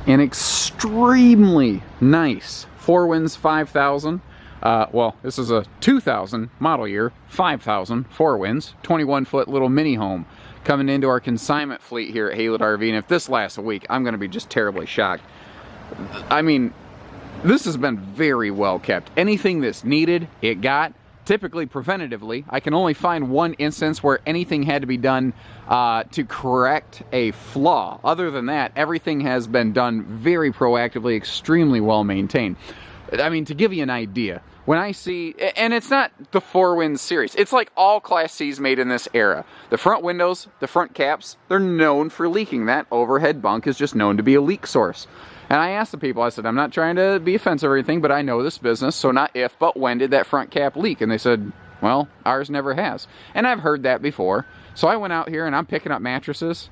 An extremely nice 4Winds 5000. Well, this is a 2000 model year, 5000 4Winds, 21-foot little mini home coming into our consignment fleet here at HaylettRV. And if this lasts a week, I'm going to be just terribly shocked. I mean, this has been very well kept. Anything that's needed, it got. Typically preventatively. I can only find one instance where anything had to be done to correct a flaw. Other than that, everything has been done very proactively, extremely well maintained. I mean, to give you an idea, when I see, and it's not the 4Winds series, it's like all Class C's made in this era. The front windows, the front caps, they're known for leaking. That overhead bunk is just known to be a leak source. And I asked the people, I said, I'm not trying to be offensive or anything, but I know this business, so not if, but when did that front cap leak? And they said, well, ours never has. And I've heard that before. So I went out here and I'm picking up mattresses.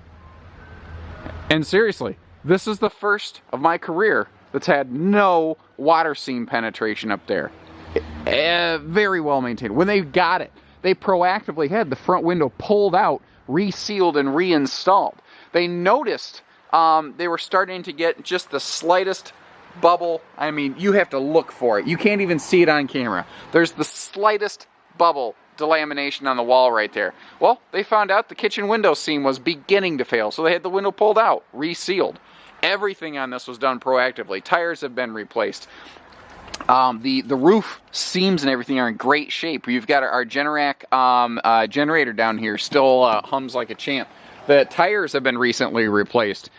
And seriously, this is the first of my career that's had no water seam penetration up there. Very well maintained. When they got it, they proactively had the front window pulled out, resealed, and reinstalled. They noticed they were starting to get just the slightest bubble. I mean, you have to look for it. You can't even see it on camera. There's the slightest bubble delamination on the wall right there. Well, they found out the kitchen window seam was beginning to fail, so they had the window pulled out, resealed. Everything on this was done proactively. Tires have been replaced. The roof seams and everything are in great shape. You've got our Generac generator down here, still hums like a champ. The tires have been recently replaced.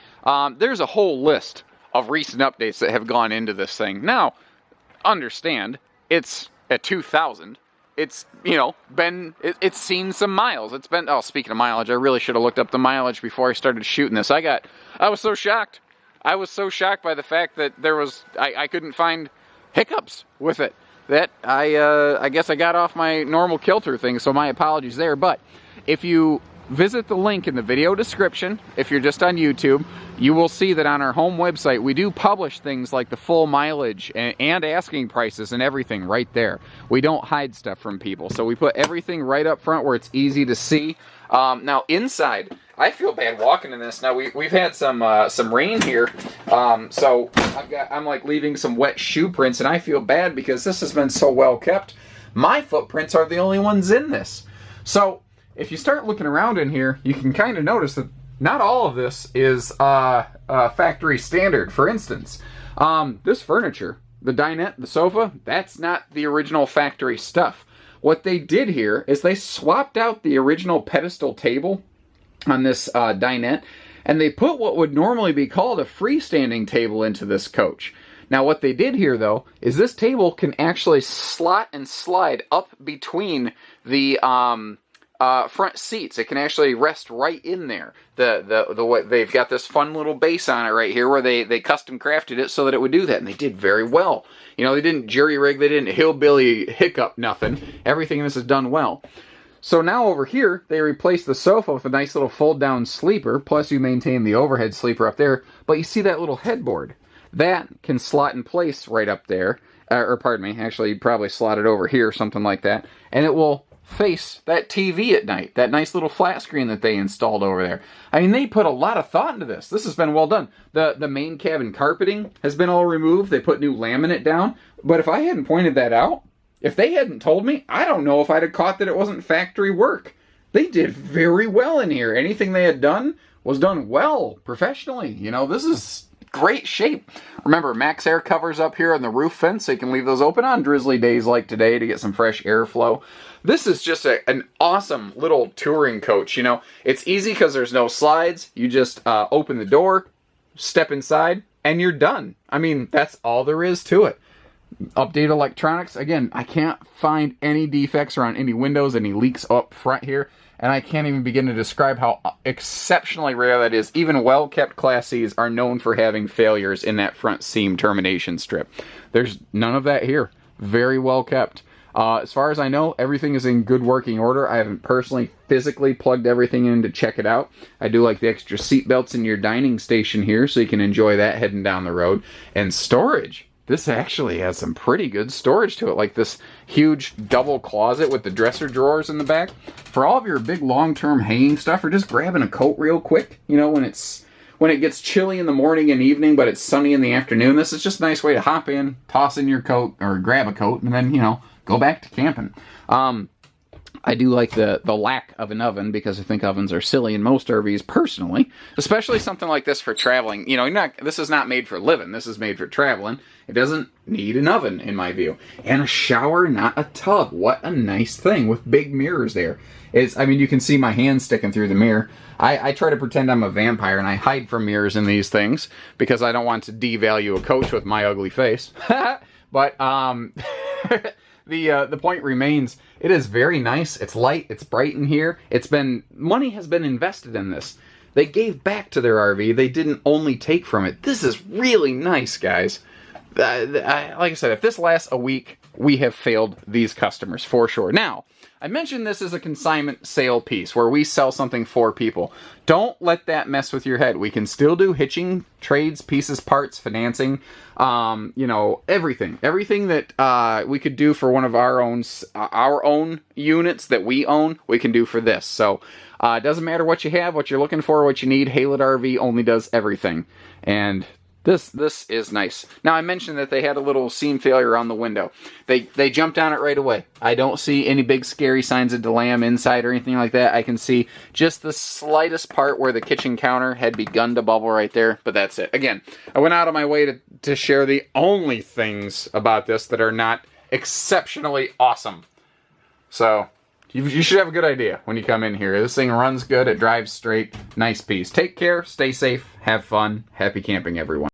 There's a whole list of recent updates that have gone into this thing. Now, understand, it's a 2000. It's, you know, it's seen some miles. It's been, oh, speaking of mileage, I really should have looked up the mileage before I started shooting this. I was so shocked. I was so shocked by the fact that I couldn't find hiccups with it. That I guess I got off my normal kilter thing, so my apologies there. But if you visit the link in the video description, if you're just on YouTube, you will see that on our home website, we do publish things like the full mileage and asking prices and everything right there. We don't hide stuff from people, so we put everything right up front where it's easy to see. Now inside, I feel bad walking in this. Now we've had some rain here, so I'm like leaving some wet shoe prints, and I feel bad because this has been so well kept. My footprints are the only ones in this. So if you start looking around in here, you can kind of notice that not all of this is factory standard. For instance, this furniture, the dinette, the sofa, that's not the original factory stuff. What they did here is they swapped out the original pedestal table on this dinette, and they put what would normally be called a freestanding table into this coach. Now what they did here, though, is this table can actually slot and slide up between the front seats. It can actually rest right in there. They've got this fun little base on it right here where they custom crafted it so that it would do that, and they did very well. You know, they didn't jury rig, they didn't hillbilly hiccup nothing. Everything in this is done well. So now over here, they replaced the sofa with a nice little fold-down sleeper, plus you maintain the overhead sleeper up there, but you see that little headboard? That can slot in place right up there, or pardon me, actually you'd probably slot it over here, something like that, and it will face that TV at night, that nice little flat screen that they installed over there. I mean, they put a lot of thought into this. This has been well done. The main cabin carpeting has been all removed. They put new laminate down, but if I hadn't pointed that out, if they hadn't told me, I don't know if I'd have caught that it wasn't factory work. They did very well in here. Anything they had done was done well, professionally. You know, this is great shape. Remember, max air covers up here on the roof fence, so you can leave those open on drizzly days like today to get some fresh airflow. This is just an awesome little touring coach. You know, it's easy because there's no slides. You just open the door, step inside, and you're done. I mean, that's all there is to it. Update electronics. Again, I can't find any defects around any windows, any leaks up front here, and I can't even begin to describe how exceptionally rare that is. Even well-kept Class Cs are known for having failures in that front seam termination strip. There's none of that here. Very well kept. As far as I know, everything is in good working order. I haven't personally physically plugged everything in to check it out. I do like the extra seat belts in your dining station here, so you can enjoy that heading down the road. And storage. This actually has some pretty good storage to it, like this huge double closet with the dresser drawers in the back. For all of your big long-term hanging stuff, or just grabbing a coat real quick, you know, when it's when it gets chilly in the morning and evening, but it's sunny in the afternoon, this is just a nice way to hop in, toss in your coat, or grab a coat, and then, you know, go back to camping. I do like the lack of an oven, because I think ovens are silly in most RVs personally, especially something like this for traveling. You know, this is not made for living. This is made for traveling. It doesn't need an oven, in my view. And a shower, not a tub. What a nice thing with big mirrors there. I mean, you can see my hand sticking through the mirror. I try to pretend I'm a vampire, and I hide from mirrors in these things because I don't want to devalue a coach with my ugly face. But the point remains, it is very nice. It's light, it's bright in here. Money has been invested in this. They gave back to their RV. They didn't only take from it. This is really nice, guys. Like I said, if this lasts a week, we have failed these customers for sure. Now, I mentioned this as a consignment sale piece where we sell something for people. Don't let that mess with your head. We can still do hitching, trades, pieces, parts, financing, you know, everything. Everything that we could do for one of our own units that we own, we can do for this. So it doesn't matter what you have, what you're looking for, what you need. HaylettRV only does everything. And this is nice. Now, I mentioned that they had a little seam failure on the window. They jumped on it right away. I don't see any big scary signs of delam inside or anything like that. I can see just the slightest part where the kitchen counter had begun to bubble right there, but that's it. Again, I went out of my way to share the only things about this that are not exceptionally awesome. So you should have a good idea when you come in here. This thing runs good. It drives straight. Nice piece. Take care. Stay safe. Have fun. Happy camping, everyone.